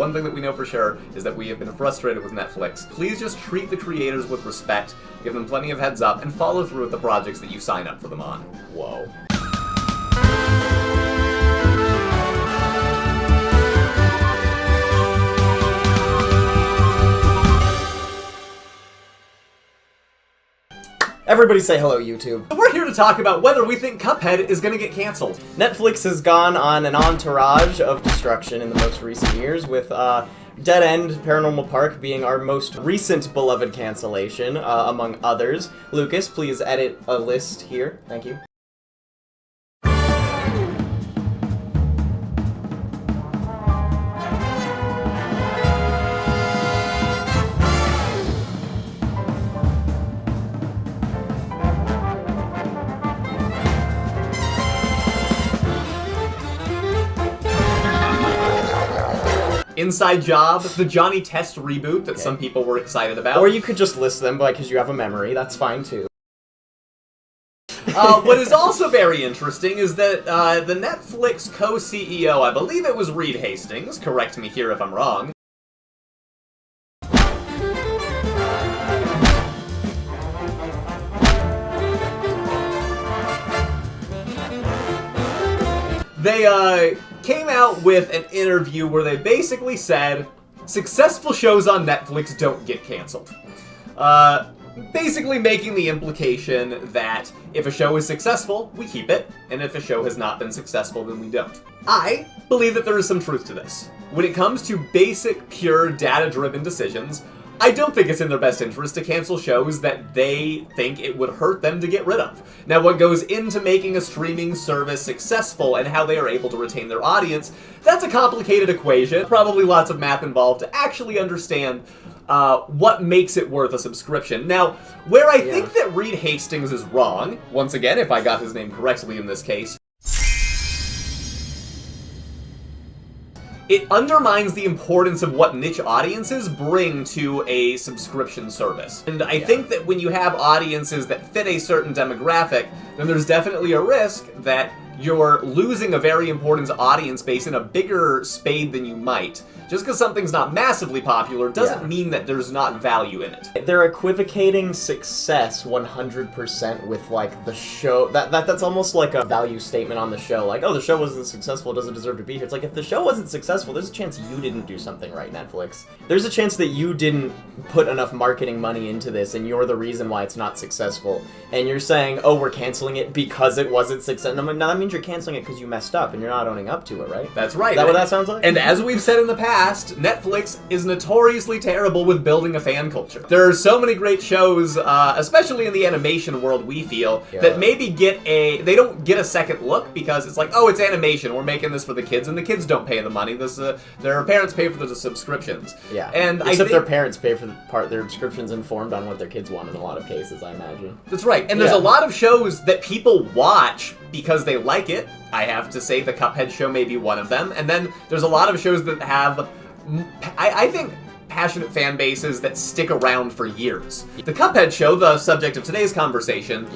One thing that we know for sure is that we have been frustrated with Netflix. Please just treat the creators with respect, give them plenty of heads up, and follow through with the projects that you sign up for them on. Whoa. Everybody say hello, YouTube. We're here to talk about whether we think Cuphead is going to get canceled. Netflix has gone on an entourage of destruction in the most recent years, with Dead End Paranormal Park being our most recent beloved cancellation, among others. Lucas, please edit a list here. Thank you. Inside Job, the Johnny Test reboot that some people were excited about. Or you could just list them because you have a memory. That's fine, too. What is also very interesting is that the Netflix co-CEO, I believe it was Reed Hastings, correct me here if I'm wrong, they came out with an interview where they basically said, successful shows on Netflix don't get canceled. Basically making the implication that if a show is successful, we keep it, and if a show has not been successful, then we don't. I believe that there is some truth to this. When it comes to basic, pure, data-driven decisions, I don't think it's in their best interest to cancel shows that they think it would hurt them to get rid of. Now, what goes into making a streaming service successful and how they are able to retain their audience, that's a complicated equation. Probably lots of math involved to actually understand what makes it worth a subscription. Now, where I think that Reed Hastings is wrong, once again, if I got his name correctly in this case, it undermines the importance of what niche audiences bring to a subscription service. And I think that when you have audiences that fit a certain demographic, then there's definitely a risk that you're losing a very important audience base in a bigger spade than you might. Just because something's not massively popular doesn't mean that there's not value in it. They're equivocating success 100% with, like, the show. That's almost like a value statement on the show. Like, oh, the show wasn't successful, it doesn't deserve to be here. It's like, if the show wasn't successful, there's a chance you didn't do something right, Netflix. There's a chance that you didn't put enough marketing money into this, and you're the reason why it's not successful. And you're saying, oh, we're canceling it because it wasn't successful. No, that means you're canceling it because you messed up, and you're not owning up to it, right? That's right. Is that what that sounds like? And as we've said in the past, Netflix is notoriously terrible with building a fan culture. There are so many great shows, especially in the animation world, we feel, that maybe they don't get a second look because it's like, oh, it's animation, we're making this for the kids, and the kids don't pay the money. Their parents pay for the subscriptions. Yeah. And Except their parents pay for their subscriptions informed on what their kids want in a lot of cases, I imagine. That's right. And there's a lot of shows that people watch because they like it. I have to say the Cuphead Show may be one of them. And then there's a lot of shows that have, I think, passionate fan bases that stick around for years. The Cuphead Show, the subject of today's conversation,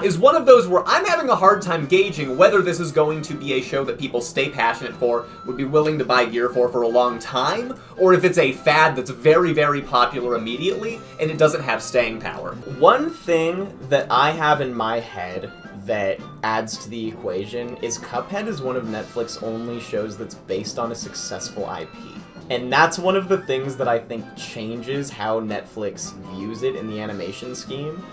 is one of those where I'm having a hard time gauging whether this is going to be a show that people stay passionate for, would be willing to buy gear for a long time, or if it's a fad that's very, very popular immediately and it doesn't have staying power. One thing that I have in my head that adds to the equation is Cuphead is one of Netflix's only shows that's based on a successful IP. And that's one of the things that I think changes how Netflix views it in the animation scheme.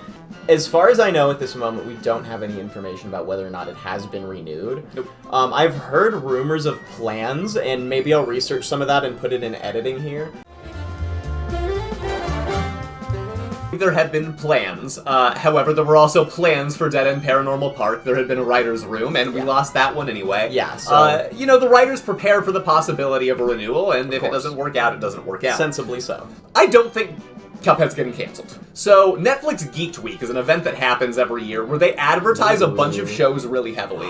As far as I know at this moment, we don't have any information about whether or not it has been renewed. Nope. I've heard rumors of plans, and maybe I'll research some of that and put it in editing here. There had been plans. However, there were also plans for Dead End Paranormal Park. There had been a writer's room, and we lost that one anyway. Yeah, so... the writers prepare for the possibility of a renewal, and if it doesn't work out, it doesn't work out. Sensibly so. I don't think Cuphead's getting canceled. So, Netflix Geeked Week is an event that happens every year where they advertise a bunch of shows really heavily.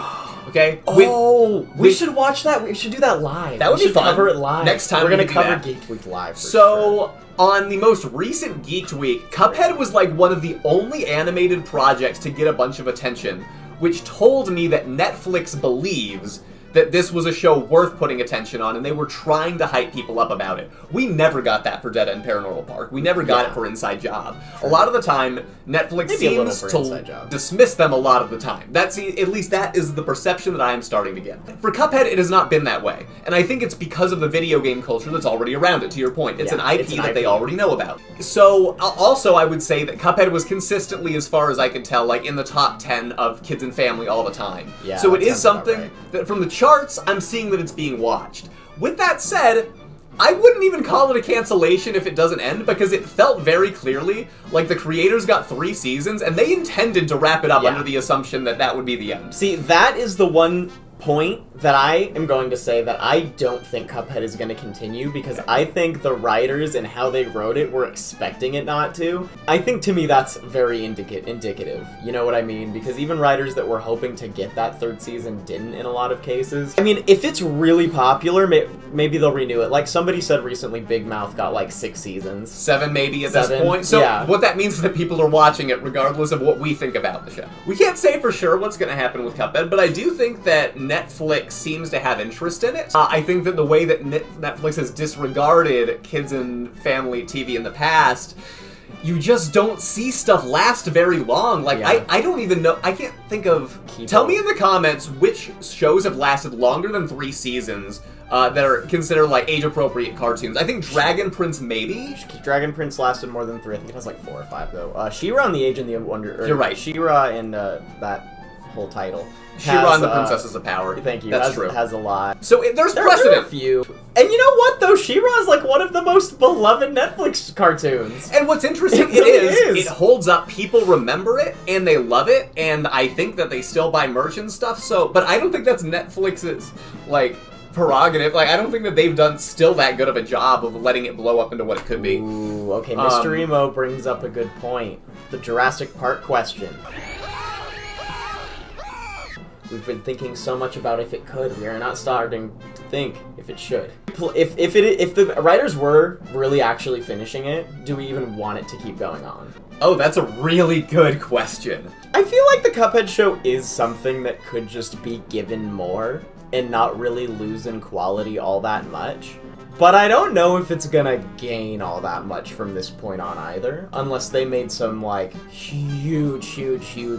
Okay? We should watch that. We should do that live. That would be fun. Cover it live. Next time we're we gonna do cover that. Geeked Week live. For sure. On the most recent Geeked Week, Cuphead was like one of the only animated projects to get a bunch of attention, which told me that Netflix believes that this was a show worth putting attention on, and they were trying to hype people up about it. We never got that for Dead End Paranormal Park. We never got it for Inside Job. A lot of the time, Netflix seems to dismiss them a lot of the time. At least that is the perception that I am starting to get. For Cuphead, it has not been that way. And I think it's because of the video game culture that's already around it, to your point. It's an IP that they already know about. So, also, I would say that Cuphead was consistently, as far as I can tell, like in the top 10 of Kids and Family all the time. Yeah, so it is something that from the charts, I'm seeing that it's being watched. With that said, I wouldn't even call it a cancellation if it doesn't end, because it felt very clearly like the creators got 3 seasons, and they intended to wrap it up under the assumption that that would be the end. See, that is the one point that I am going to say that I don't think Cuphead is going to continue, because I think the writers and how they wrote it were expecting it not to. I think, to me, that's very indicative. You know what I mean? Because even writers that were hoping to get that 3rd season didn't in a lot of cases. I mean, if it's really popular, maybe they'll renew it. Like somebody said recently, Big Mouth got like 6 seasons. 7 maybe at this point. So what that means is that people are watching it regardless of what we think about the show. We can't say for sure what's going to happen with Cuphead, but I do think that Netflix seems to have interest in it. I think that the way that Netflix has disregarded Kids and Family TV in the past, you just don't see stuff last very long. Like, I don't even know. I can't think of... Tell me in the comments which shows have lasted longer than 3 seasons that are considered, like, age-appropriate cartoons. I think Dragon Prince, maybe? Dragon Prince lasted more than 3. I think it has, like, 4 or 5, though. She-Ra and the Age and the Wonder... You're right. She-Ra and that whole title. She-Ra and the Princesses of Power. Thank you. That's true. Has a lot. So there's precedent. There are a few. And you know what, though? She-Ra is like one of the most beloved Netflix cartoons. And what's interesting, it holds up. People remember it, and they love it, and I think that they still buy merch and stuff, but I don't think that's Netflix's, like, prerogative. Like, I don't think that they've done still that good of a job of letting it blow up into what it could be. Ooh, okay. Mr. Emo brings up a good point. The Jurassic Park question. We've been thinking so much about if it could. We are not starting to think if it should. If the writers were really actually finishing it, do we even want it to keep going on? Oh, that's a really good question. I feel like the Cuphead Show is something that could just be given more and not really lose in quality all that much. But I don't know if it's gonna gain all that much from this point on either, unless they made some, like, huge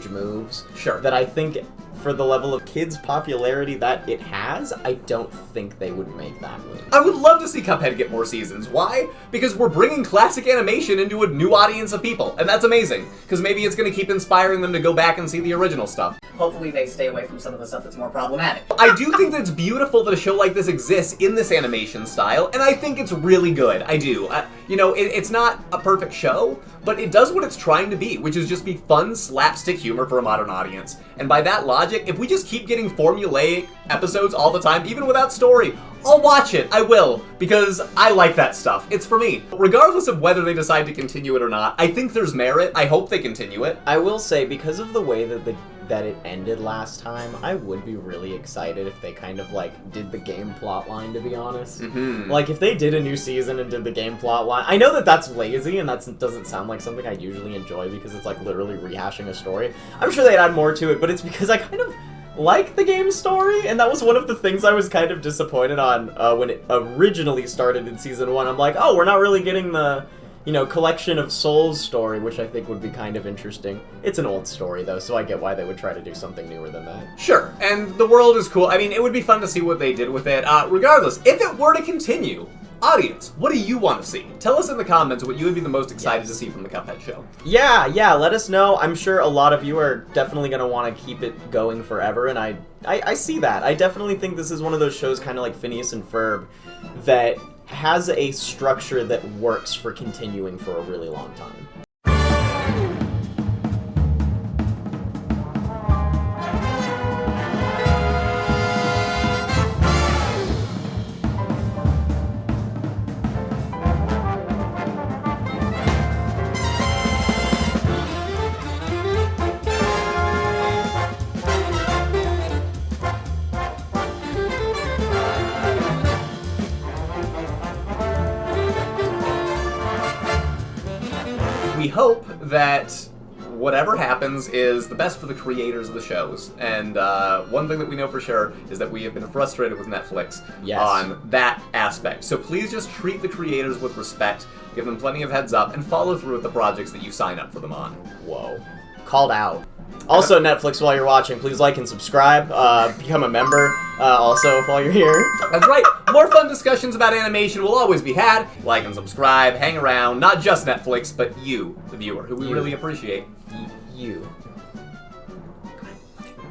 moves. Sure. That I think, for the level of kids' popularity that it has, I don't think they would make that move. I would love to see Cuphead get more seasons. Why? Because we're bringing classic animation into a new audience of people, and that's amazing. Because maybe it's gonna keep inspiring them to go back and see the original stuff. Hopefully they stay away from some of the stuff that's more problematic. I do think that it's beautiful that a show like this exists in this animation style, and I think it's really good. I do. It's not a perfect show, but it does what it's trying to be, which is just be fun slapstick humor for a modern audience. And by that logic, if we just keep getting formulaic episodes all the time, even without story, I'll watch it. I will, because I like that stuff. It's for me. Regardless of whether they decide to continue it or not, I think there's merit. I hope they continue it. I will say, because of the way that it ended last time, I would be really excited if they kind of, like, did the game plot line, to be honest. Mm-hmm. Like, if they did a new season and did the game plot line... I know that that's lazy, and that doesn't sound like something I usually enjoy, because it's, like, literally rehashing a story. I'm sure they'd add more to it, but it's because I kind of like the game story, and that was one of the things I was kind of disappointed on when it originally started in Season 1. I'm like, oh, we're not really getting the... Collection of Souls story, which I think would be kind of interesting. It's an old story, though, so I get why they would try to do something newer than that. Sure, and the world is cool. I mean, it would be fun to see what they did with it. Regardless, if it were to continue, audience, what do you want to see? Tell us in the comments what you would be the most excited to see from the Cuphead Show. Yeah, let us know. I'm sure a lot of you are definitely going to want to keep it going forever, and I see that. I definitely think this is one of those shows, kind of like Phineas and Ferb, that has a structure that works for continuing for a really long time. We hope that whatever happens is the best for the creators of the shows. And one thing that we know for sure is that we have been frustrated with Netflix on that aspect. So please just treat the creators with respect, give them plenty of heads up, and follow through with the projects that you sign up for them on. Whoa. Called out. Also, Netflix, while you're watching, please like and subscribe. Become a member also while you're here. That's right. More fun discussions about animation will always be had. Like and subscribe, hang around, not just Netflix, but you, the viewer, who we really appreciate. You.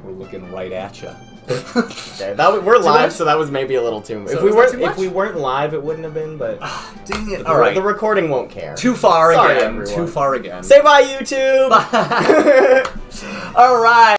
We're looking right at you. Okay, we're live, so that was maybe a little too much. So If we weren't live, it wouldn't have been, but dang it. All right. The recording won't care. Too far Sorry, again. everyone. Too far again. Say bye, YouTube. Bye. All right.